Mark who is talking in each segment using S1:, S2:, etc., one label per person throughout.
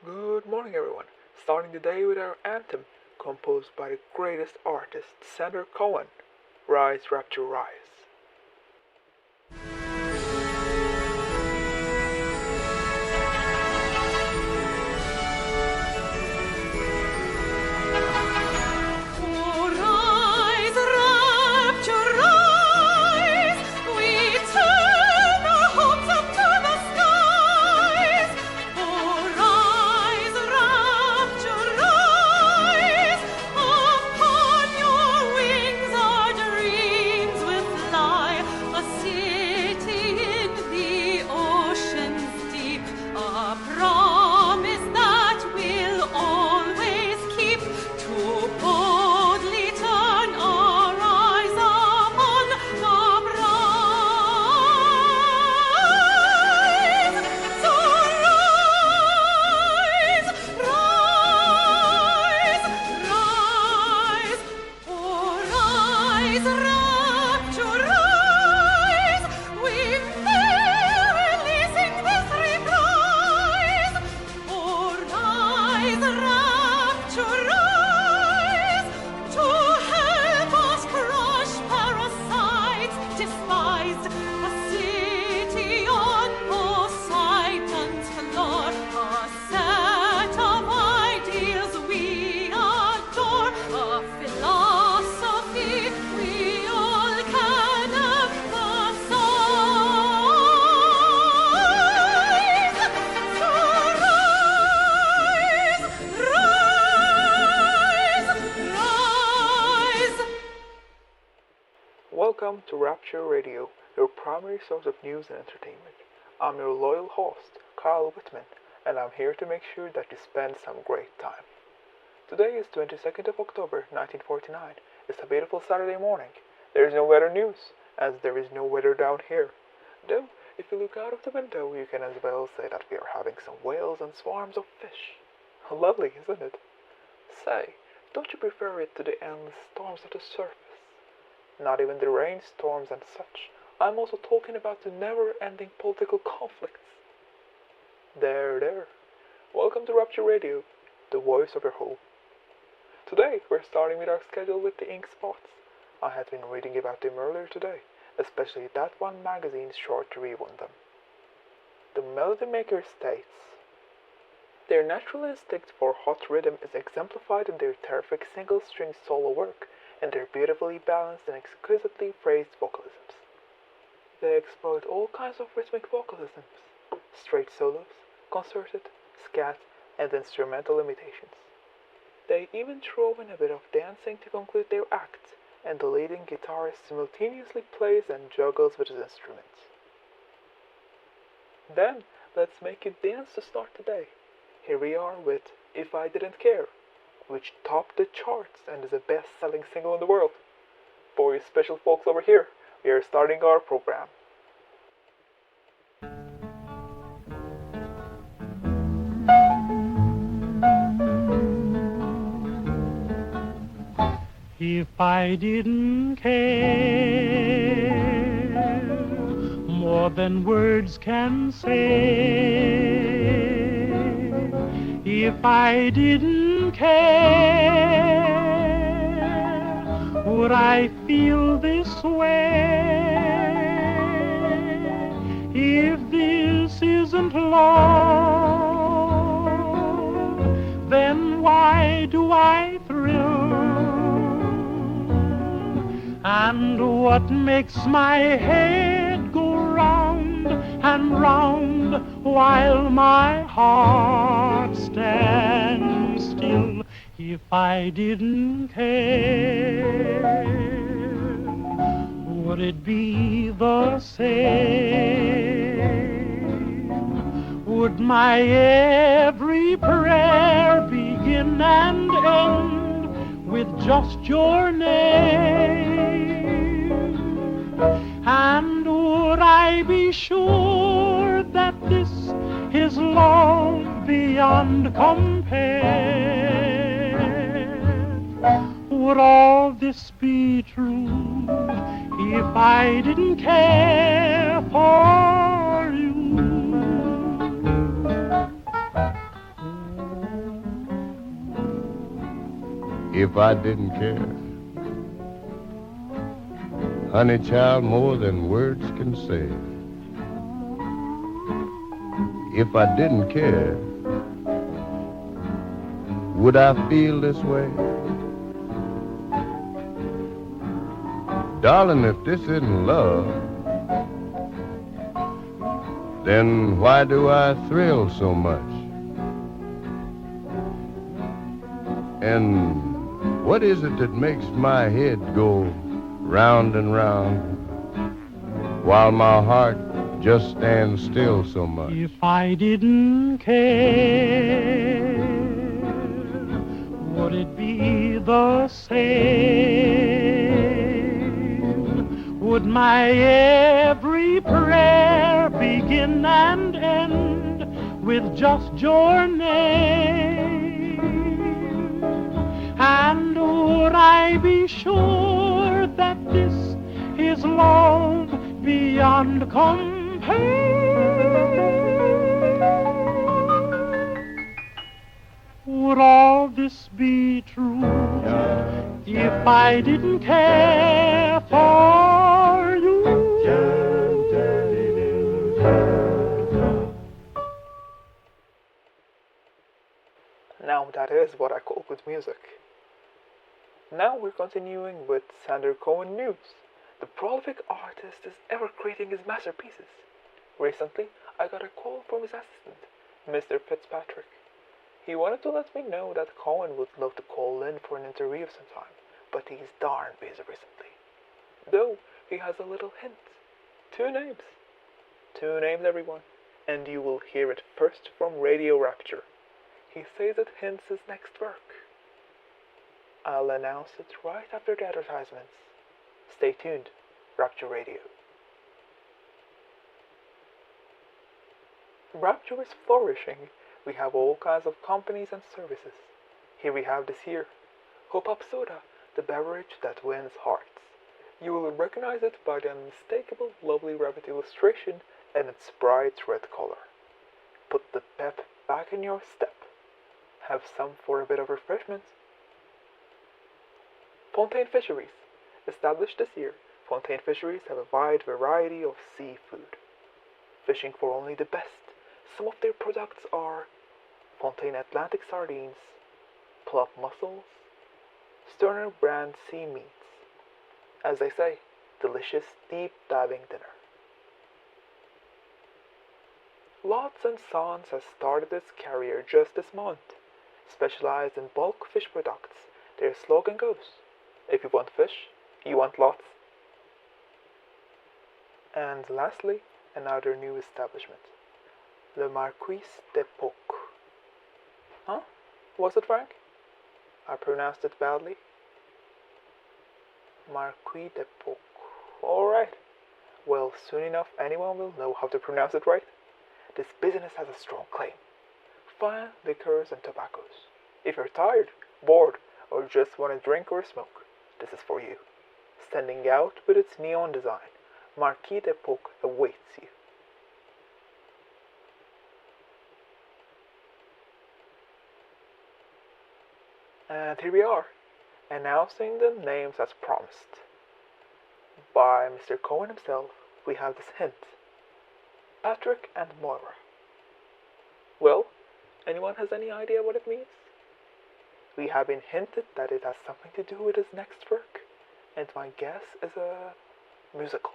S1: Good morning, everyone. Starting the day with our anthem, composed by the greatest artist, Sander Cohen. Rise, Rapture, Rise. Welcome to Rapture Radio, your primary source of news and entertainment. I'm your loyal host, Karl Whitman, and I'm here to make sure that you spend some great time. Today is 22nd of October, 1949. It's a beautiful Saturday morning. There is no weather news, as there is no weather down here. Though, if you look out of the window, you can as well say that we are having some whales and swarms of fish. Lovely, isn't it? Say, don't you prefer it to the endless storms of the surface? Not even the rainstorms and such. I'm also talking about the never-ending political conflicts. There. Welcome to Rapture Radio, the voice of your home. Today, we're starting with our schedule with the ink spots. I had been reading about them earlier today, especially that one magazine's short review on them. The Melody Maker states, their natural instinct for hot rhythm is exemplified in their terrific single-string solo work, and their beautifully balanced and exquisitely phrased vocalisms. They exploit all kinds of rhythmic vocalisms, straight solos, concerted, scat, and instrumental imitations. They even throw in a bit of dancing to conclude their act, and the leading guitarist simultaneously plays and juggles with his instruments. Then, let's make you dance to start the day. Here we are with If I Didn't Care, which topped the charts and is the best-selling single in the world. For you special folks over here, we are starting our program.
S2: If I didn't care more than words can say, if I didn't care, would I feel this way? If this isn't love, then why do I thrill? And what makes my head go round and round while my heart stands still? If I didn't care, would it be the same? Would my every prayer begin and end with just your name? And would I be sure that this is love beyond compare? Would all this be true if I didn't care for you?
S3: if I didn't care. Honey child, more than words can say. If I didn't care, would I feel this way? Darling, if this isn't love, then why do I thrill so much? And what is it that makes my head go round and round while my heart just stands still so much?
S2: If I didn't care, would it be the same? Would my every prayer begin and end with just your name? And would I be sure that this is love beyond compare? Would all this be true if I didn't care for you?
S1: Now that is what I call good music. Now we're continuing with Sander Cohen news. The prolific artist is ever creating his masterpieces. Recently, I got a call from his assistant, Mr. Fitzpatrick. He wanted to let me know that Cohen would love to call in for an interview sometime, but he's darn busy recently. Though, he has a little hint. 2 names. 2 names, everyone. And you will hear it first from Radio Rapture. He says it hints his next work. I'll announce it right after the advertisements. Stay tuned, Rapture Radio. Rapture is flourishing. We have all kinds of companies and services. Here we have this year, Hop Up Soda, the beverage that wins hearts. You will recognize it by the unmistakable lovely rabbit illustration and its bright red color. Put the pep back in your step. Have some for a bit of refreshment. Fontaine Fisheries. Established this year, Fontaine Fisheries have a wide variety of seafood. Fishing for only the best. Some of their products are Fontaine Atlantic sardines, plump mussels, Sterner brand sea meats. As they say, delicious deep diving dinner. Lots and Sons has started its career just this month. Specialized in bulk fish products, their slogan goes, if you want fish, you want lots. And lastly, another new establishment, Le Marquis d'Epoque. Huh? Was it Frank? I pronounced it badly. Marquis d'Epoque. Alright. Well, soon enough anyone will know how to pronounce it right. This business has a strong claim. Fine liquors and tobaccos. If you're tired, bored, or just want to drink or smoke, this is for you. Standing out with its neon design, Marquis d'Epoque awaits you. And here we are, announcing the names as promised. By Mr. Cohen himself, we have this hint. Patrick and Moira. Well, anyone has any idea what it means? We have been hinted that it has something to do with his next work, and my guess is a musical.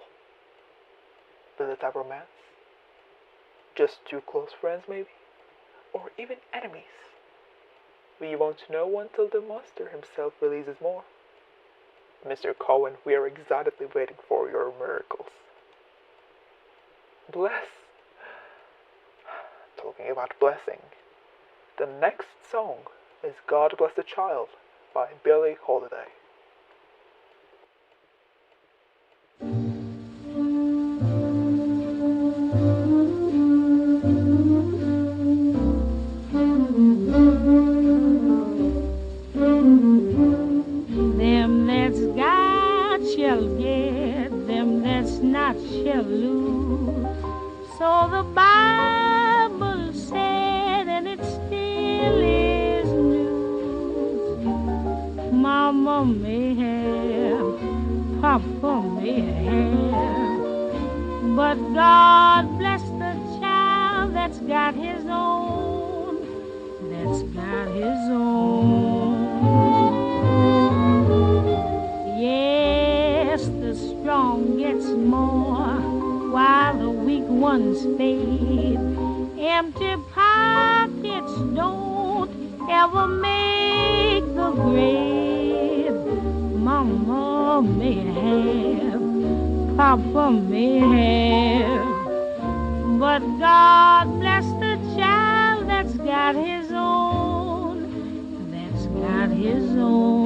S1: Will it have romance? Just 2 close friends maybe? Or even enemies? We won't know until the monster himself releases more. Mr. Cohen, we are excitedly waiting for your miracles. Bless. Talking about blessing. The next song is God Bless the Child by Billie Holiday.
S4: Them that's got shall get, them that's not shall lose. So the Bible said, and it still is news. may have. But God bless the child that's got his own, that's got his own. Yes, the strong gets more while the weak ones fade. Empty pockets don't ever make the grave. Mama may have, Papa may have, but God bless the child that's got his own, that's got his own.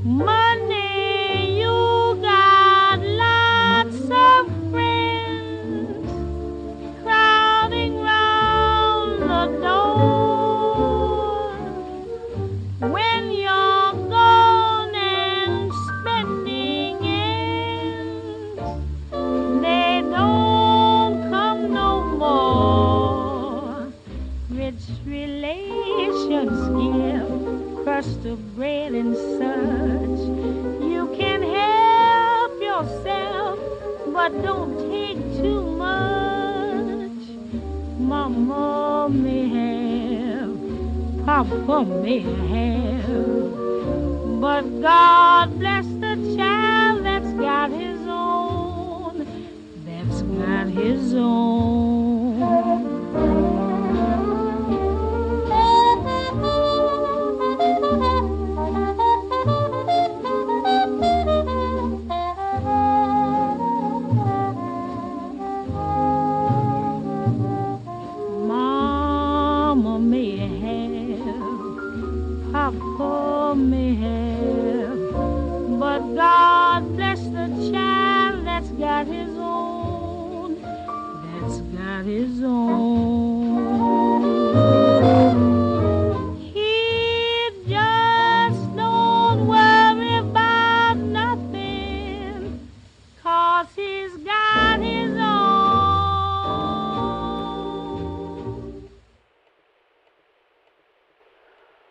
S4: Money, you got lots of friends crowding round the door. When you're gone and spending ends, they don't come no more. Rich relations give crust of bread and such. You can help yourself, but don't take too much. Mama may have, Papa may have, but God bless the child that's got his own, that's got his own. Mama may have, Papa may have, but God bless the child that's got his own, that's got his own. He just don't worry about nothing, 'cause he's got his own.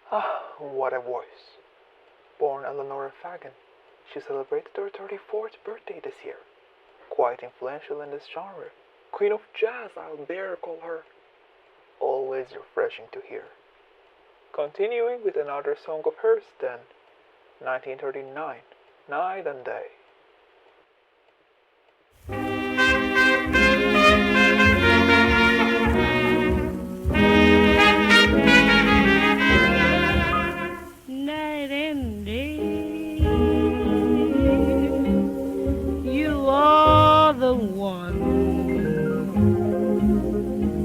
S1: Ah, what a voice. Born Eleanor Fagan, she celebrated her 34th birthday this year. Quite influential in this genre. Queen of Jazz, I'll dare call her. Always refreshing to hear. Continuing with another song of hers then, 1939, Night and Day.
S4: Night and day, you are the one,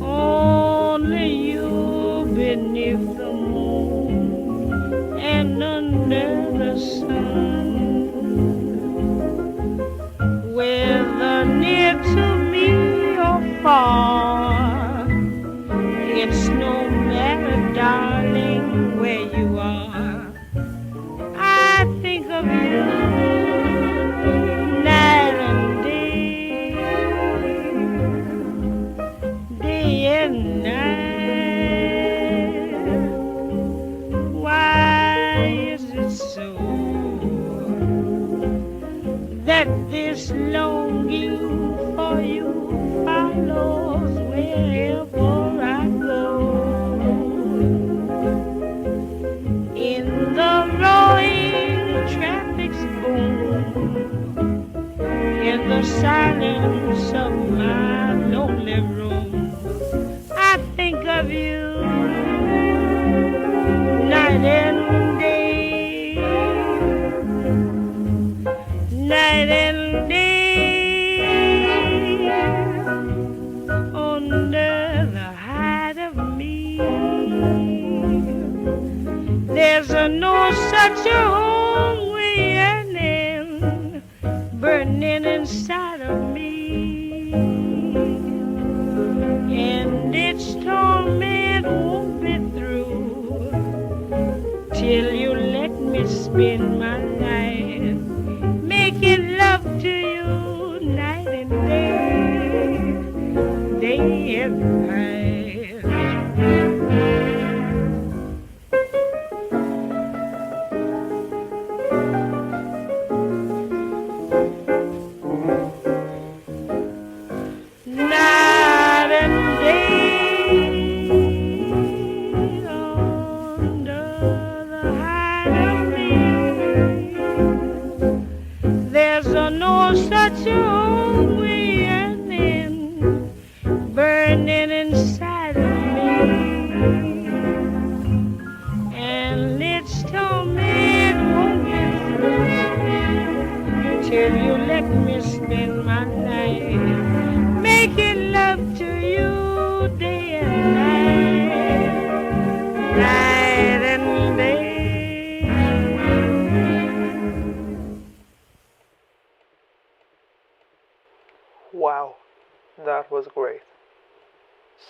S4: only you beneath the moon and under the sun, whether near to me or far, it's no matter, darling, where you are. I think of you night and day, day and night. Why is it so that this longing for you follows wherever I go? In the roaring traffic's boom, in the silence of my lonely room, I think of you night and day, night and day, under the hide of me. There's no such a hungry yearning burning inside of me, and its torment won't be through till you let me spend my life making love to you night and day, day and night.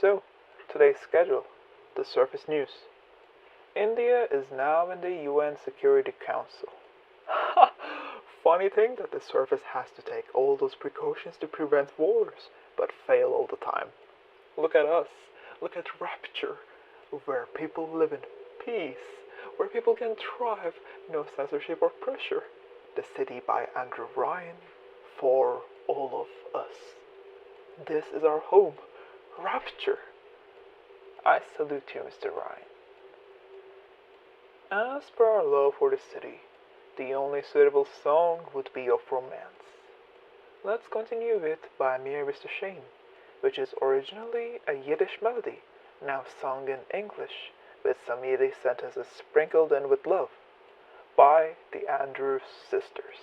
S1: So, today's schedule, the surface news. India is now in the UN Security Council. Funny thing that the surface has to take all those precautions to prevent wars, but fail all the time. Look at us. Look at Rapture, where people live in peace, where people can thrive, no censorship or pressure. The city by Andrew Ryan, for all of us. This is our home, Rapture. I salute you, Mr. Ryan. As per our love for the city, the only suitable song would be of romance. Let's continue with By Mir Mr. Shane, which is originally a Yiddish melody, now sung in English, with some Yiddish sentences sprinkled in with love, by the Andrews Sisters.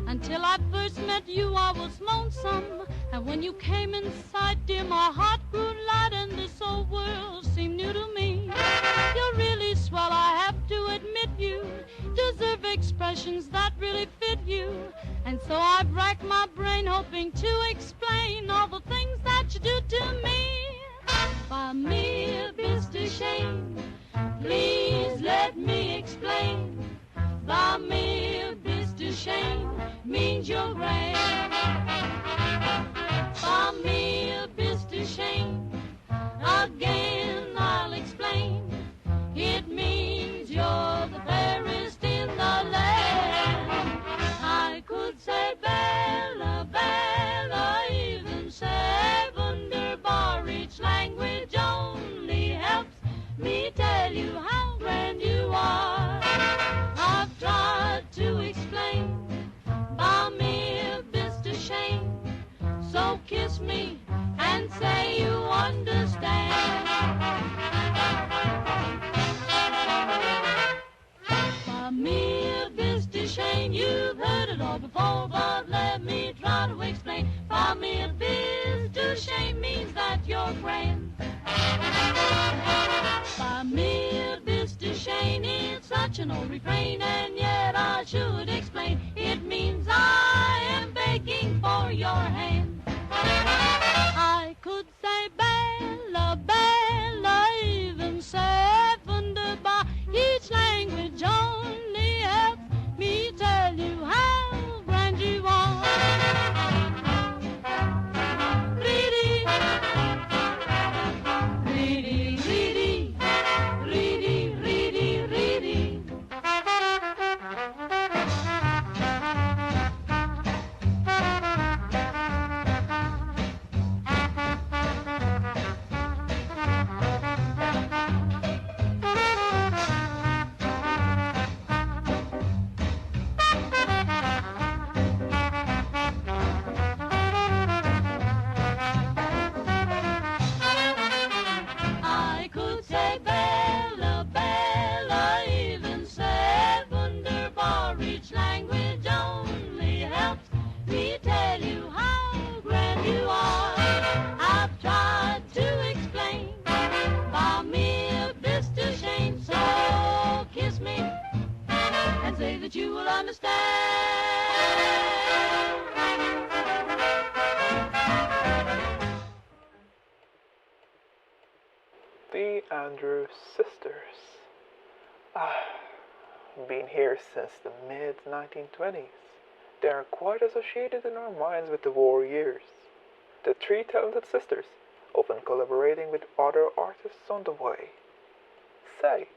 S5: Until I first met you, I was lonesome. And when you came inside, dear, my heart grew light, and this whole world seemed new to me. You're really swell, I have to admit you deserve expressions that really fit you. And so I've racked my brain hoping to explain all the things that you do to me. By me, Mr. Shane, please let me explain. By me, Mr. Shane, means you're grand. For me, Mr. Shane, again I'll explain. It means you're the fairest in the land. I could say Bella, Bella, even say wunderbar. Each language only helps me tell you how grand you are. I've tried to explain. By me, Mr. Shane, so kiss me and say you understand. By me, Mr. Shane, you've heard it all before, but let me try to explain. By me, Mr. Shane means that you're grand. By me, Mr. Shane, it's such an old refrain, and yet I should explain. It means I am begging for your hand. I could say Bella, Bella, even say wunderbar. Each language only helps me tell you how grand you are. Reedy, reedy, reedy, reedy, reedy, reedy. I could say Bella, Bella, even say wunderbar. Each language only helps me tell you how grand you are. I've tried to explain. By me, Mr. Shane, so kiss me and say that you will understand.
S1: The Andrews Sisters. Been here since the mid-1920s. They are quite associated in our minds with the war years. The three talented sisters, often collaborating with other artists on the way. Say,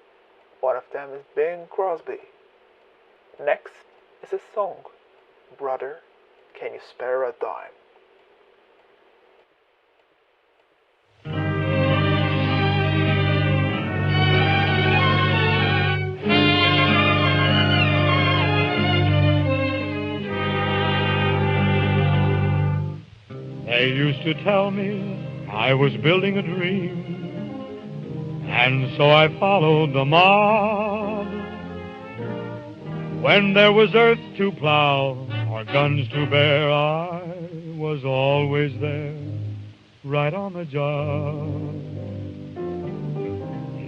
S1: one of them is Bing Crosby. Next is his song, Brother, Can You Spare a Dime?
S2: They used to tell me I was building a dream, and so I followed the mob. When there was earth to plow or guns to bear, I was was always there, right on the job.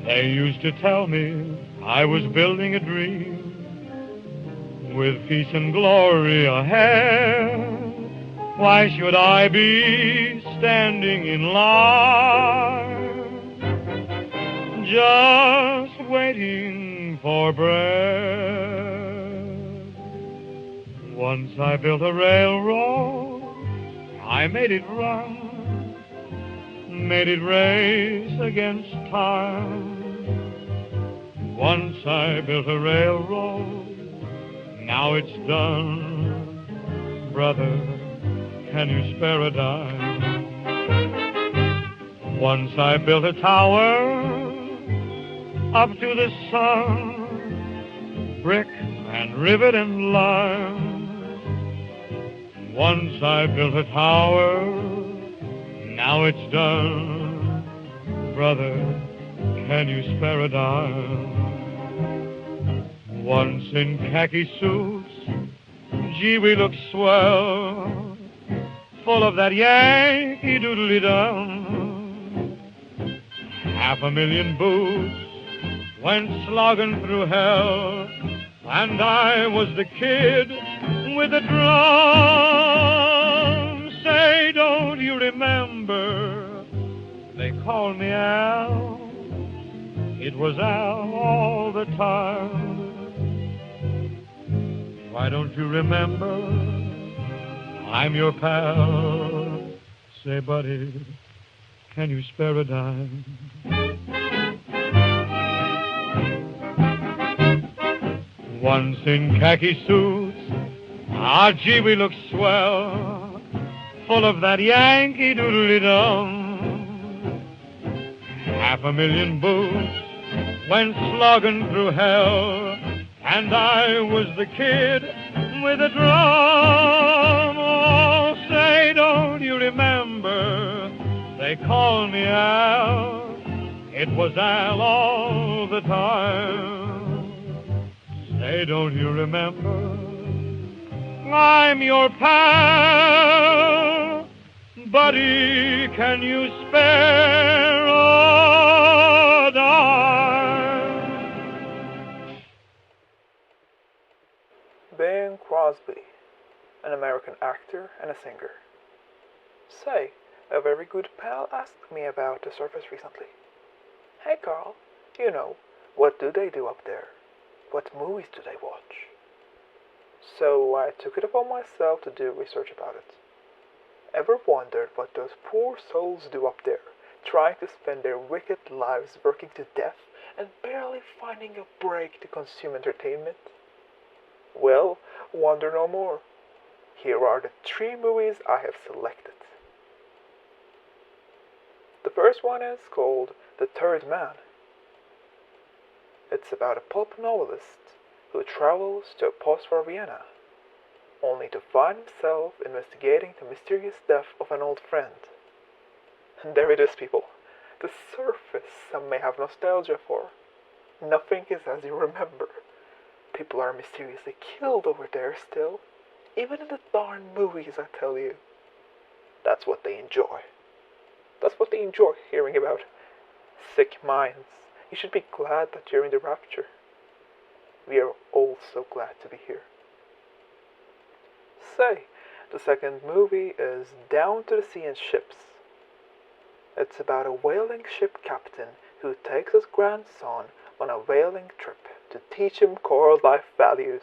S2: They used to tell me I was building a dream with peace and glory ahead. Why should I be standing in line, just waiting for bread? Once I built a railroad, I made it run, made it race against time. Once I built a railroad, now it's done. Brother, can you spare a dime? Once I built a tower up to the sun, brick and rivet and lime. Once I built a tower, now it's done. Brother, can you spare a dime? Once in khaki suits, gee, we look swell, full of that Yankee doodly-dum. 500,000 boots went slogging through hell, and I was the kid with the drum. Say, don't you remember, they called me Al. It was Al all the time. Why don't you remember, I'm your pal. Say, buddy, can you spare a dime? Once in khaki suits, ah, gee, we look swell, full of that Yankee doodly-dum. 500,000 boots went slogging through hell, and I was the kid with a drum. Oh, say, don't you remember, they called me Al. It was Al all the time. Say, don't you remember, I'm your pal. Buddy, can you spare a dime?
S1: Bing Crosby, an American actor and a singer. Say, a very good pal asked me about the surface recently. Hey Carl, you know, what do they do up there? What movies do they watch? So I took it upon myself to do research about it. Ever wondered what those poor souls do up there, trying to spend their wicked lives working to death and barely finding a break to consume entertainment? Well, wonder no more. Here are the 3 movies I have selected. The first one is called The Third Man. It's about a pulp novelist who travels to a post-war Vienna, only to find himself investigating the mysterious death of an old friend. And there it is, people. The surface some may have nostalgia for. Nothing is as you remember. People are mysteriously killed over there still, even in the darn movies, I tell you. That's what they enjoy. That's what they enjoy hearing about. Sick minds. You should be glad that you're in the Rapture. We are all so glad to be here. Say, the second movie is Down to the Sea in Ships. It's about a whaling ship captain who takes his grandson on a whaling trip to teach him core life values.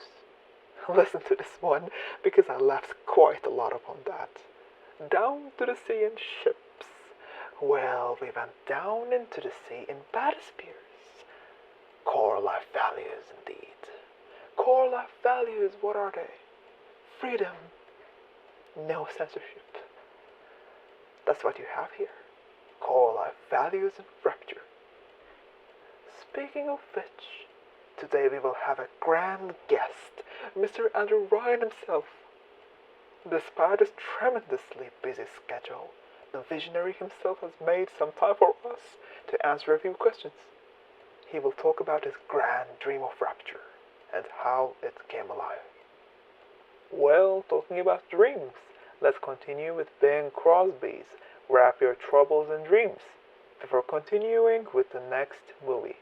S1: Listen to this one, because I laughed quite a lot upon that. Down to the sea in ships. Well, we went down into the sea in bathyspheres. Core life values, indeed. Core life values, what are they? Freedom. No censorship. That's what you have here. Core life values and Rapture. Speaking of which, today we will have a grand guest, Mr. Andrew Ryan himself. Despite his tremendously busy schedule, the visionary himself has made some time for us to answer a few questions. He will talk about his grand dream of Rapture and how it came alive. Well, talking about dreams, let's continue with Bing Crosby's Wrap Your Troubles in Dreams before continuing with the next movie.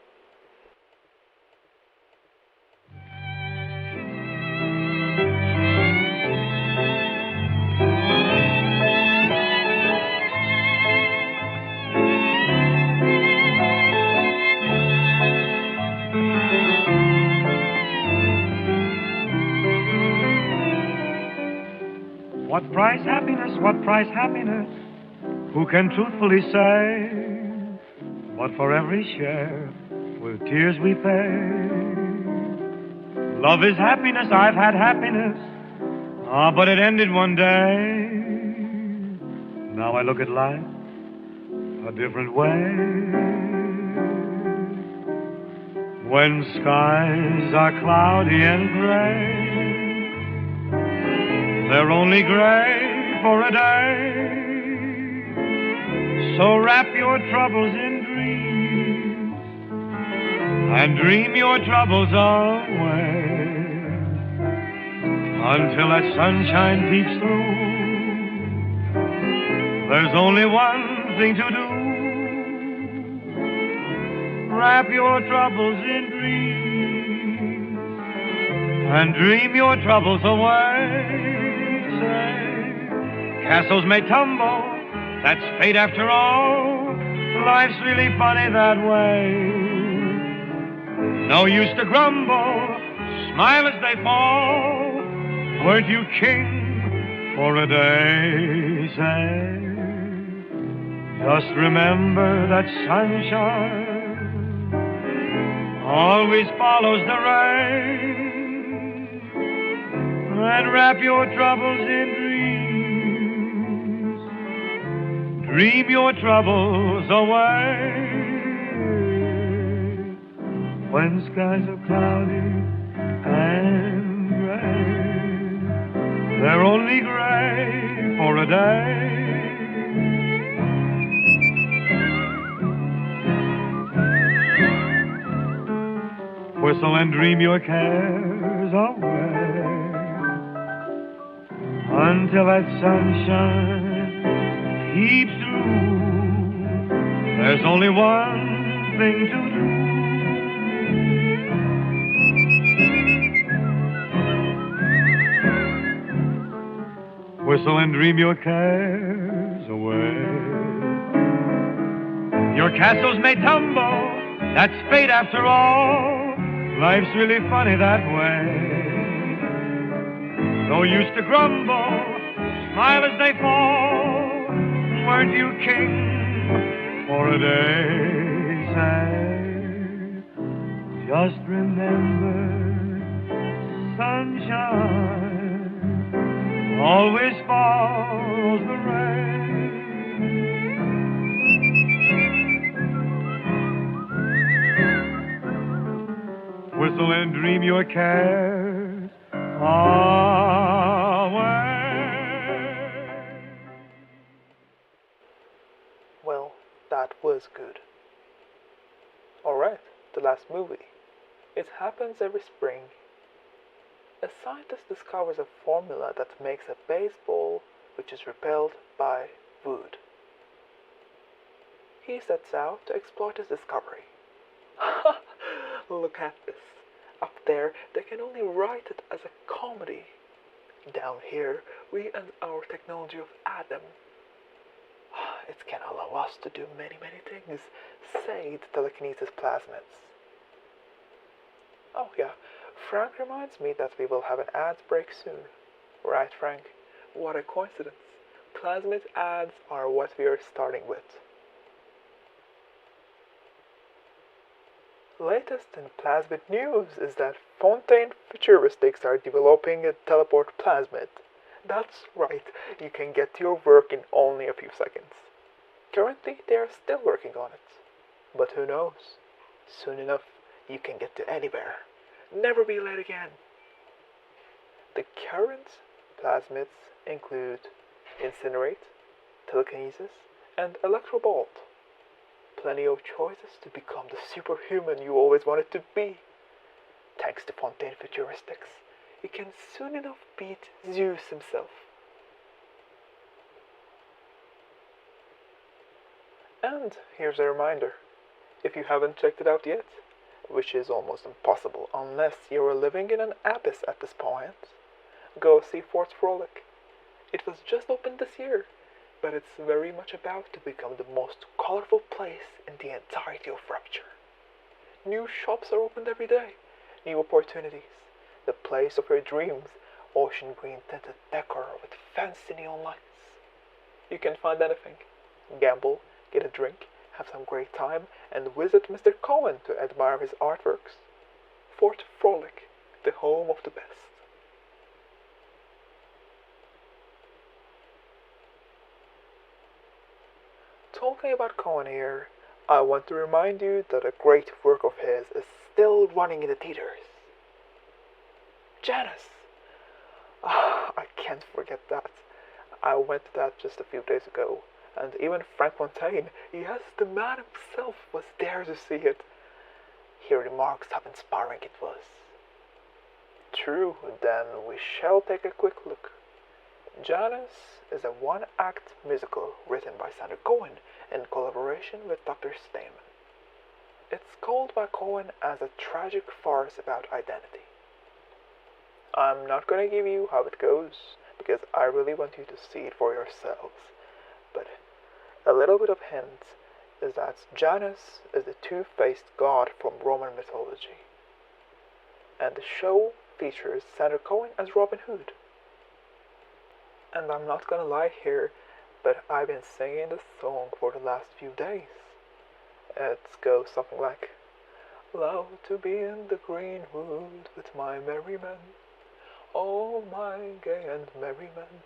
S2: What price happiness, what price happiness? Who can truthfully say? But for every share, with tears we pay. Love is happiness, I've had happiness. But it ended one day. Now I look at life a different way. When skies are cloudy and gray, they're only gray for a day. So wrap your troubles in dreams and dream your troubles away until that sunshine peeps through. There's only one thing to do. Wrap your troubles in dreams and dream your troubles away. Castles may tumble, that's fate after all. Life's really funny that way. No use to grumble, smile as they fall. Weren't you king for a day? Say, just remember that sunshine always follows the rain. And wrap your troubles in dreams. Dream your troubles away. When skies are cloudy and gray, they're only gray for a day. Whistle and dream your cares away until that sunshine peeps through. There's only one thing to do. Whistle and dream your cares away. Your castles may tumble, that's fate after all. Life's really funny that way. No use to grumble, smile as they fall. Weren't you king for a day? Say, just remember, sunshine always follows the rain. Whistle and dream your cares away.
S1: Well, that was good. Alright, the last movie. It happens every spring. A scientist discovers a formula that makes a baseball which is repelled by wood. He sets out to exploit his discovery. Look at this. Up there, they can only write it as a comedy. Down here, we and our technology of Adam. It can allow us to do many things, say the telekinesis plasmids. Oh yeah, Frank reminds me that we will have an ads break soon. Right, Frank? What a coincidence. Plasmid ads are what we are starting with. Latest in plasmid news is that Fontaine Futuristics are developing a teleport plasmid. That's right, you can get to your work in only a few seconds. Currently, they are still working on it. But who knows? Soon enough, you can get to anywhere. Never be late again. The current plasmids include Incinerate, Telekinesis, and Electrobolt. Plenty of choices to become the superhuman you always wanted to be. Thanks to Fontaine Futuristics, you can soon enough beat Zeus himself. And here's a reminder, if you haven't checked it out yet, which is almost impossible unless you're living in an abyss at this point, go see Fort Frolic. It was just opened this year, but it's very much about to become the most colorful place in the entirety of Rapture. New shops are opened every day, new opportunities, the place of your dreams, ocean green tinted decor with fancy neon lights. You can find anything, gamble, get a drink, have some great time, and visit Mr. Cohen to admire his artworks. Fort Frolic, the home of the best. Talking about Cohen here, I want to remind you that a great work of his is still running in the theaters. Janice! I can't forget that. I went to that just a few days ago, and even Frank Fontaine, yes, the man himself, was there to see it. He remarks how inspiring it was. True, then we shall take a quick look. Janice is a one-act musical written by Sander Cohen in collaboration with Dr. Steinman. It's called by Cohen as a tragic farce about identity. I'm not going to give you how it goes, because I really want you to see it for yourselves. But a little bit of hint is that Janus is the two-faced god from Roman mythology. And the show features Sander Cohen as Robin Hood. And I'm not gonna lie here, but I've been singing this song for the last few days. It goes something like, "Love to be in the greenwood with my merry men. Oh, my gay and merry men,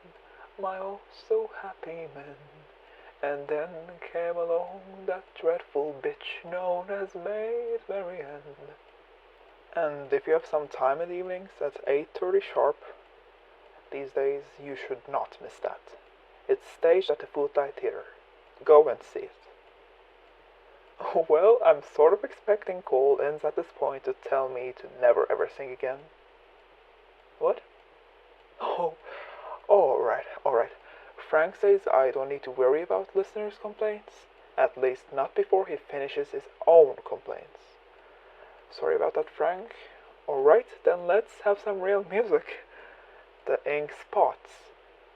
S1: my oh so happy men. And then came along that dreadful bitch known as Maid Marian." And if you have some time in the evenings at 8:30 sharp, these days you should not miss that. It's staged at the Footlight Theater. Go and see it. Well, I'm sort of expecting call-ins at this point to tell me to never ever sing again. What? Oh, alright. Frank says I don't need to worry about listeners' complaints, at least not before he finishes his own complaints. Sorry about that, Frank. Alright, then let's have some real music. The Ink Spots.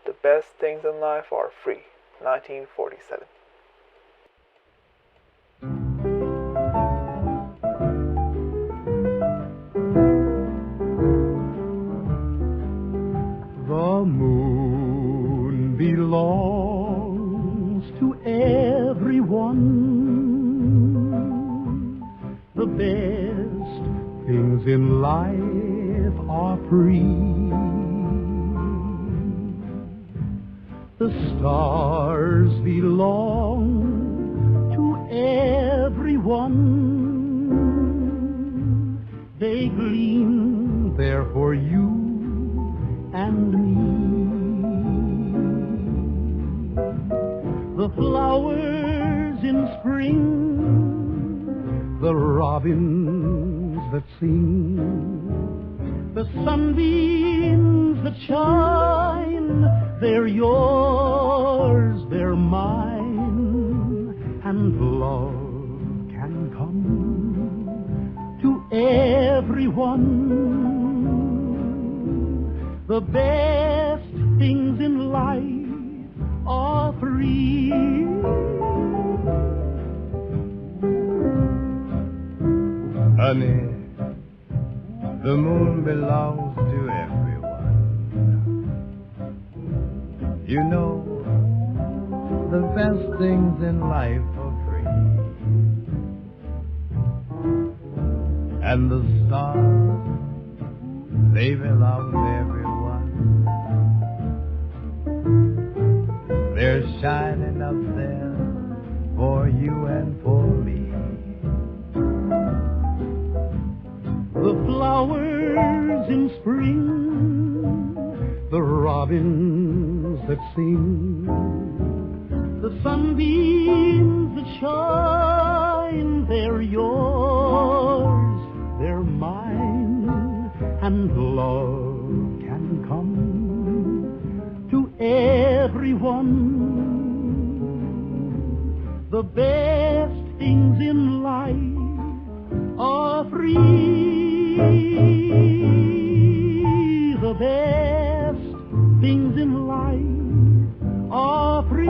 S1: The best things in life are free. 1947.
S2: The moon belongs to everyone. The best things in life are free. The stars belong to everyone. They gleam there for you and me. The flowers in spring, the robins that sing, the sunbeams that shine, they're yours, they're mine, and love can come to everyone. The best things in life are free.
S3: Honey, the moon belongs to everyone. You know, the best things in life are free. And the stars, they belong to everyone. They're shining up there for you and for me.
S2: The flowers in spring, the robins that sing, the sunbeams that shine, they're yours, they're mine, and love can come to everyone. The
S6: The best things in life are free. The best things in life are free.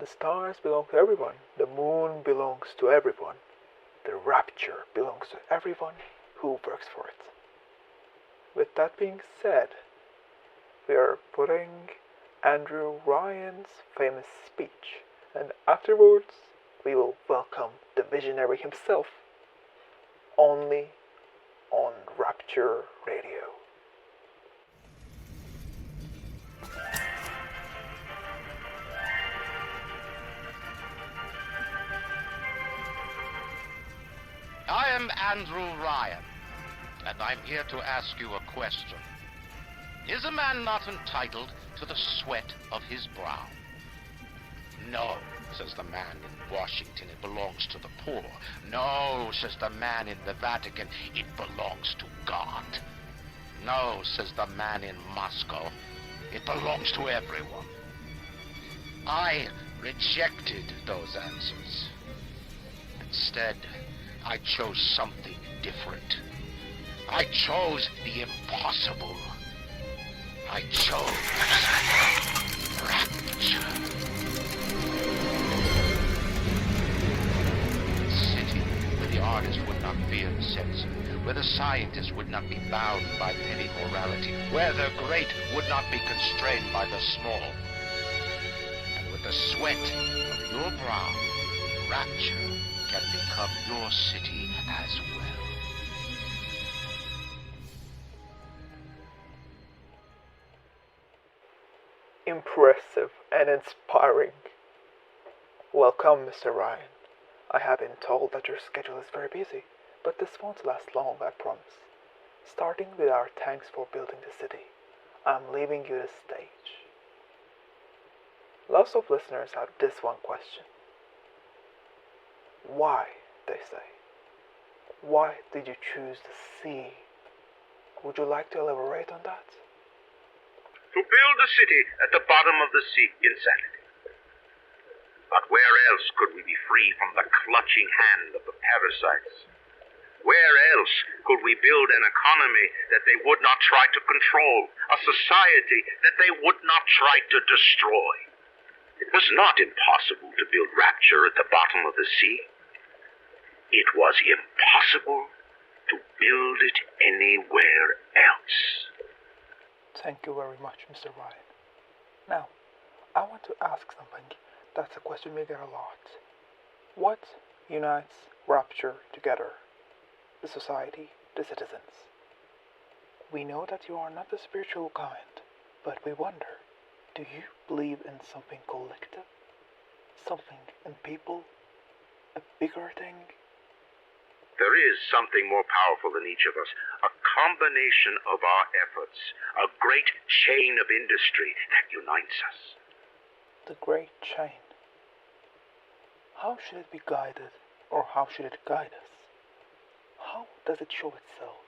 S1: The stars belong to everyone. The moon belongs to everyone. The rapture belongs to everyone who works for it. With that being said, we are putting Andrew Ryan's famous speech, and afterwards we will welcome the visionary himself, only on Rapture Radio.
S7: I am Andrew Ryan, and I'm here to ask you a question. Is a man not entitled to the sweat of his brow? No, says the man in Washington, it belongs to the poor. No, says the man in the Vatican, it belongs to God. No, says the man in Moscow, it belongs to everyone. I rejected those answers. Instead, I chose something different. I chose the impossible. I chose rapture. A city where the artist would not fear the censor, where the scientist would not be bound by petty morality, where the great would not be constrained by the small. And with the sweat of your brow, rapture can become your city as well.
S1: Impressive and inspiring. Welcome, Mr. Ryan. I have been told that your schedule is very busy, but this won't last long, I promise. Starting with our thanks for building the city, I'm leaving you the stage. Lots of listeners have this one question. Why, they say. Why did you choose the sea? Would you like to elaborate on that?
S8: To build a city at the bottom of the sea, insanity. But where else could we be free from the clutching hand of the parasites? Where else could we build an economy that they would not try to control, a society that they would not try to destroy? It was not impossible to build rapture at the bottom of the sea. It was impossible to build it anywhere else.
S1: Thank you very much, Mr. Ryan. Now, I want to ask something. That's a question we get a lot. What unites Rapture together? The society, the citizens. We know that you are not the spiritual kind, but we wonder, do you believe in something collective? Something in people? A bigger thing?
S8: There is something more powerful than each of us, a combination of our efforts, a great chain of industry that unites us.
S1: The great chain. How should it be guided, or how should it guide us? How does it show itself?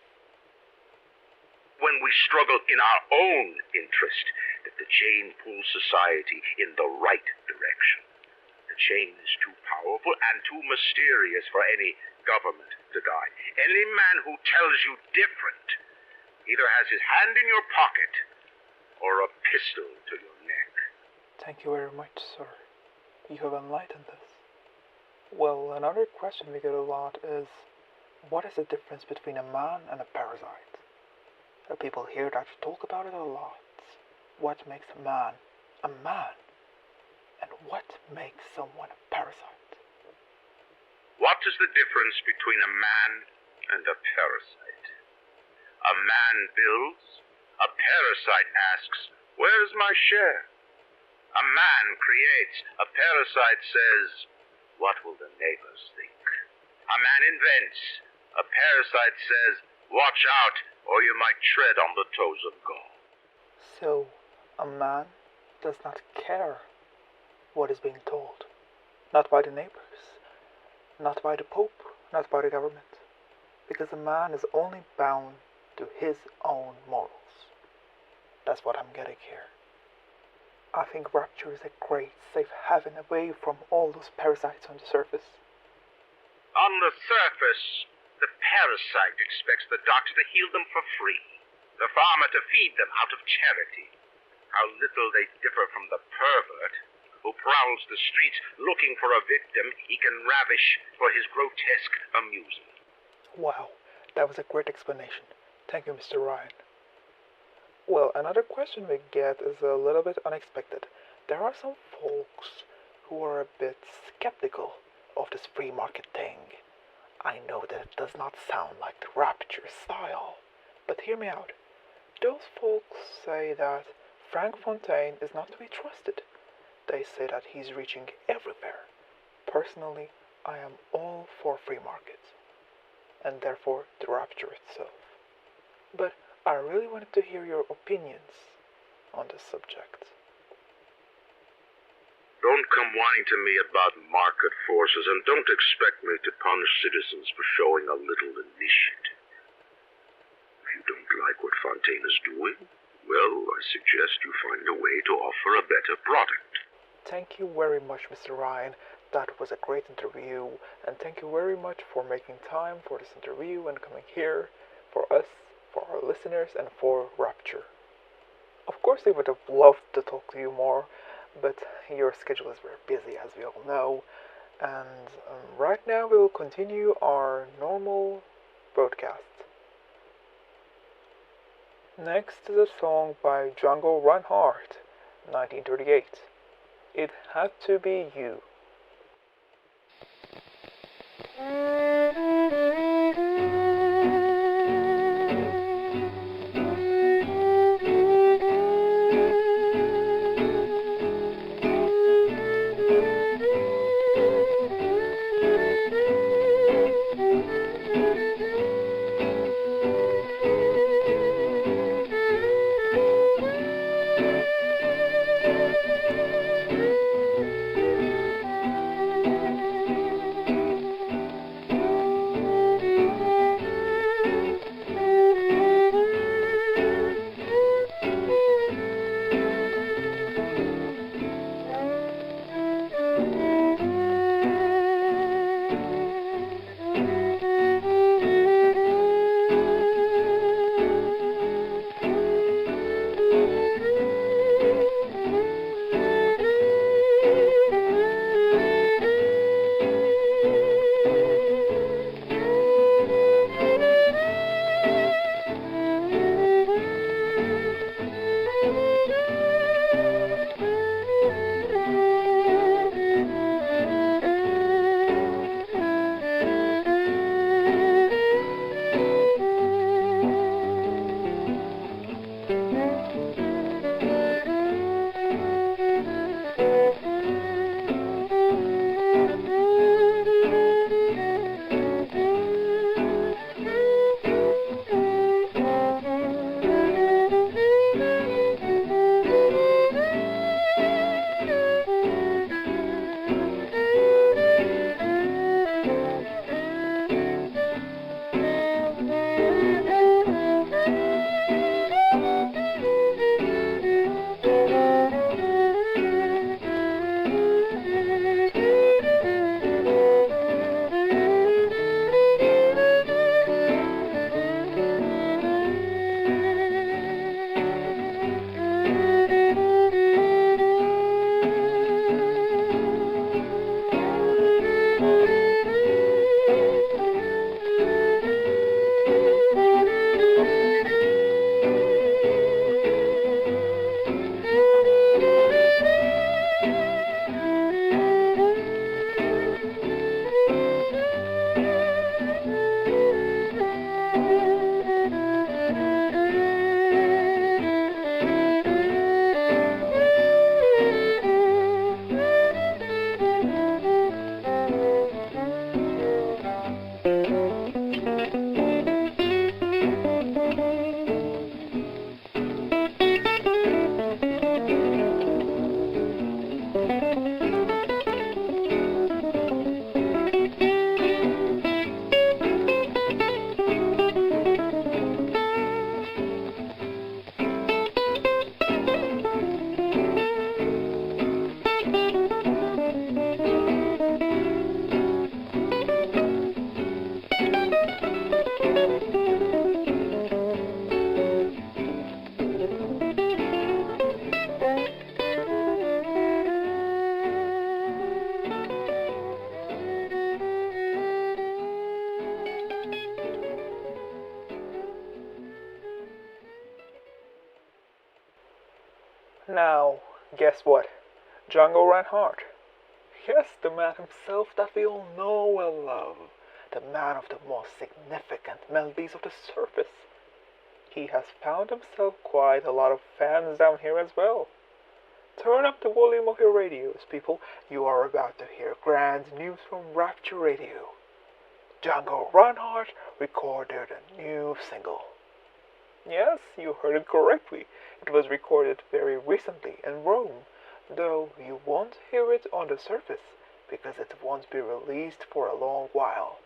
S8: When we struggle in our own interest, that the chain pulls society in the right direction. The chain is too powerful and too mysterious for any government to guide. Any man who tells you different either has his hand in your pocket or a pistol to your neck.
S1: Thank you very much, sir. You have enlightened us. Well, another question we get a lot is, what is the difference between a man and a parasite? People hear that talk about it a lot. What makes a man a man? And what makes someone a parasite?
S8: What is the difference between a man and a parasite? A man builds, a parasite asks, where's my share? A man creates, a parasite says, what will the neighbors think? A man invents, a parasite says, watch out, or you might tread on the toes of God.
S1: So, a man does not care what is being told. Not by the neighbors, not by the Pope, not by the government. Because a man is only bound to his own morals. That's what I'm getting here. I think Rapture is a great, safe haven away from all those parasites on the surface.
S8: On the surface, the parasite expects the doctor to heal them for free, the farmer to feed them out of charity. How little they differ from the pervert who prowls the streets looking for a victim he can ravish for his grotesque amusement.
S1: Wow, that was a great explanation. Thank you, Mr. Ryan. Well, another question we get is a little bit unexpected. There are some folks who are a bit skeptical of this free market thing. I know that it does not sound like the Rapture style, but hear me out. Those folks say that Frank Fontaine is not to be trusted. They say that he's reaching everywhere. Personally, I am all for free markets, and therefore the Rapture itself. But I really wanted to hear your opinions on this subject.
S8: Don't come whining to me about market forces, and don't expect me to punish citizens for showing a little initiative. If you don't like what Fontaine is doing, well, I suggest you find a way to offer a better product.
S1: Thank you very much, Mr. Ryan. That was a great interview, and thank you very much for making time for this interview and coming here for us, for our listeners, and for Rapture. Of course, we would have loved to talk to you more, but your schedule is very busy, as we all know. And right now, we will continue our normal broadcast. Next is a song by Django Reinhardt, 1938. It Had to Be You. Now, guess what? Django Reinhardt. Yes, the man himself that we all know and love. The man of the most significant melodies of the surface. He has found himself quite a lot of fans down here as well. Turn up the volume of your radios, people. You are about to hear grand news from Rapture Radio. Django Reinhardt recorded a new single. Yes, you heard it correctly. It was recorded very recently in Rome, though you won't hear it on the surface because it won't be released for a long while.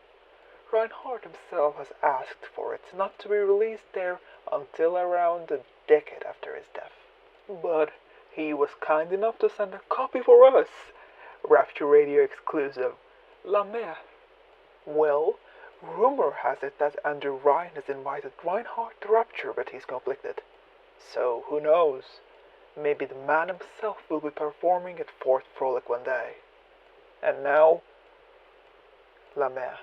S1: Reinhardt himself has asked for it not to be released there until around a decade after his death. But he was kind enough to send a copy for us. Rapture Radio exclusive. La Mer. Well, rumor has it that Andrew Ryan has invited Reinhardt to Rapture, but he's conflicted. So, who knows? Maybe the man himself will be performing at Fort Frolic one day. And now, La Mer.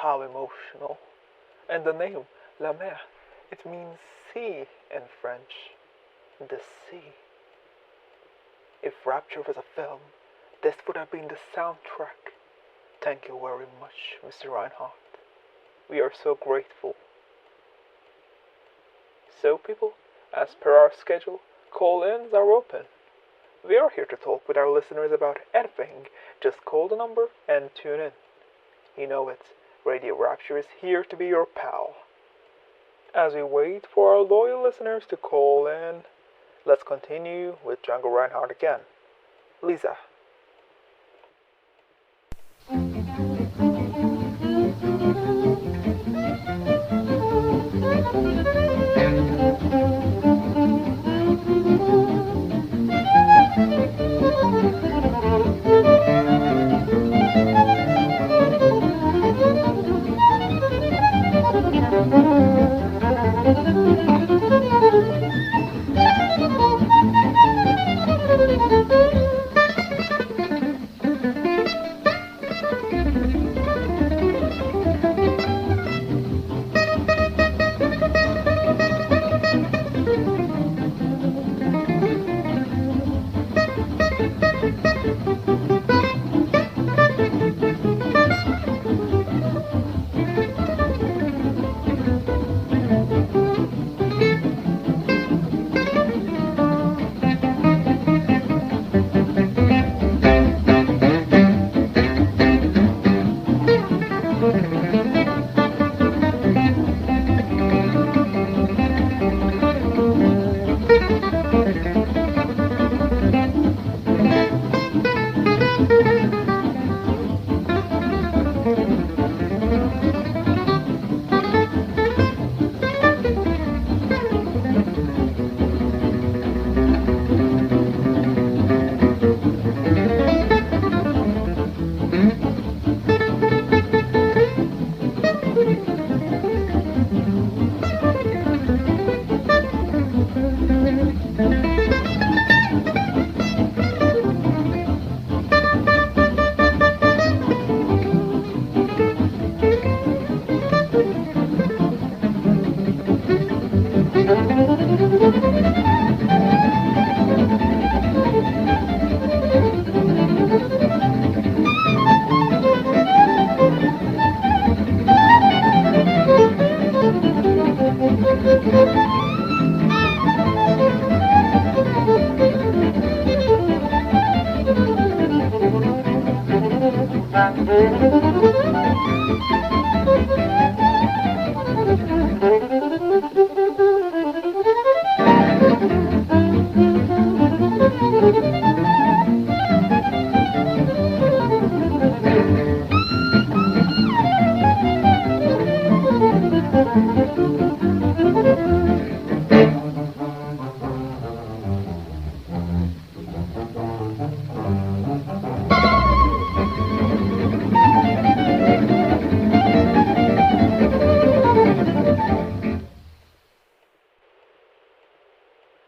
S1: How emotional. And the name, La Mer, it means sea in French. The sea. If Rapture was a film, this would have been the soundtrack. Thank you very much, Mr. Reinhardt. We are so grateful. So people, as per our schedule, call-ins are open. We are here to talk with our listeners about anything. Just call the number and tune in. You know it, Radio Rapture is here to be your pal. As we wait for our loyal listeners to call in, let's continue with Django Reinhardt again. Lisa.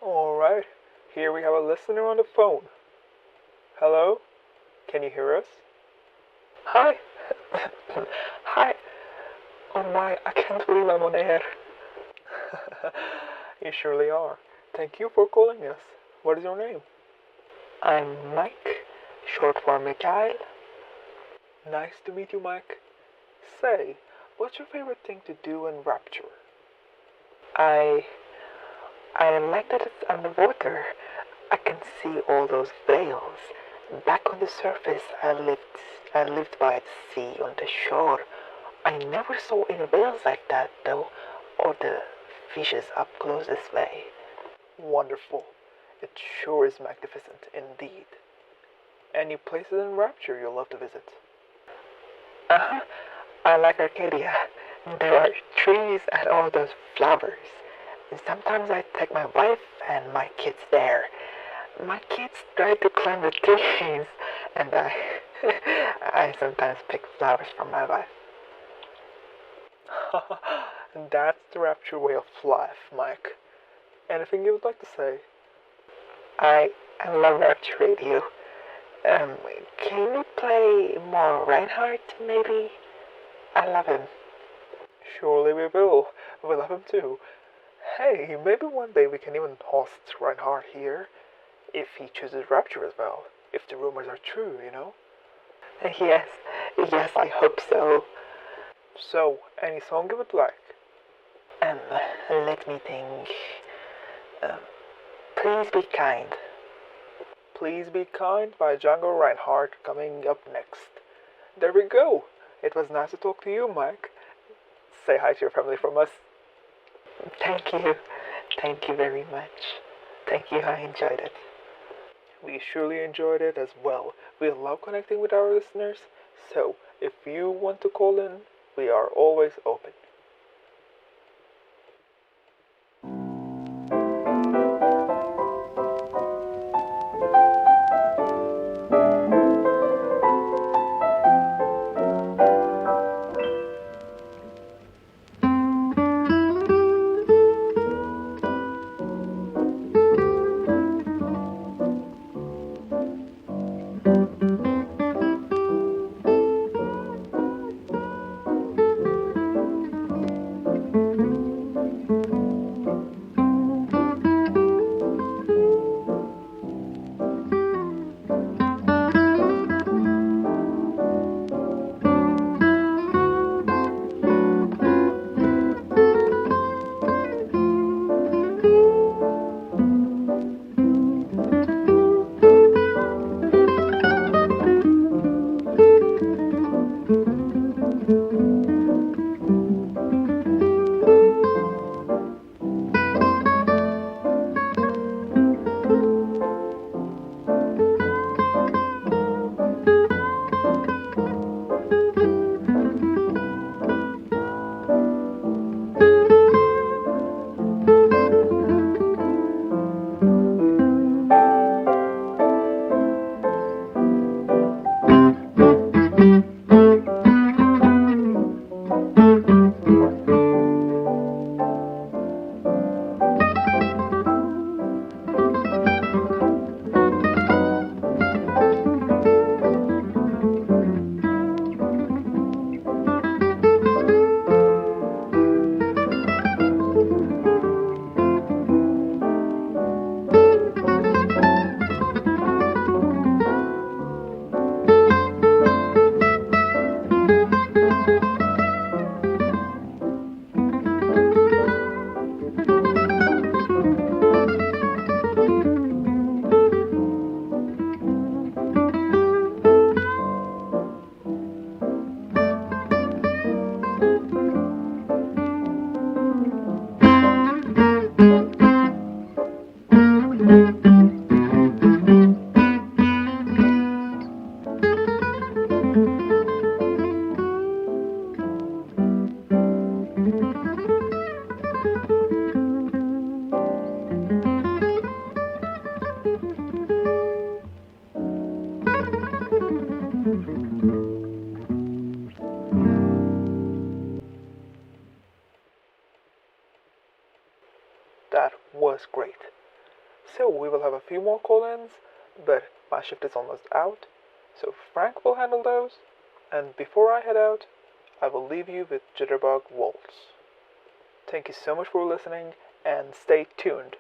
S1: Alright, here we have a listener on the phone. Hello? Can you hear us? Hi. Hi. Oh my, I can't believe I'm on air. You surely are. Thank you for calling us. What is your name? I'm Mike, short for Mikhail. Nice to meet you, Mike. Say, what's your favorite thing to do in Rapture? I like that it's underwater. I can see all those veils. Back on the surface, I lived by the sea on the shore. I never saw any whales like that, though, or the fishes up close this way. Wonderful. It sure is magnificent indeed. Any places in Rapture you'll love to visit? I like Arcadia. There are trees and all those flowers. And sometimes I take my wife and my kids there. My kids try to climb the trees, and I sometimes pick flowers from my wife. That's the Rapture way of life, Mike. Anything you would like to say? I love Rapture Radio. Can you play more Reinhardt, maybe? I love him. Surely we will. We love him too. Hey, maybe one day we can even host Reinhardt here. If he chooses Rapture as well. If the rumors are true, you know? Yes, I hope so. So, any song you would like? Let me think. Please Be Kind. Please Be Kind by Django Reinhardt coming up next. There we go. It was nice to talk to you, Mike. Say hi to your family from us. Thank you. Thank you very much. Thank you, I enjoyed it. We surely enjoyed it as well. We love connecting with our listeners, so if you want to call in, we are always open. That was great. So we will have a few more call-ins, but my shift is almost out, so Frank will handle those, and before I head out, I will leave you with Jitterbug Waltz. Thank you so much for listening, and stay tuned.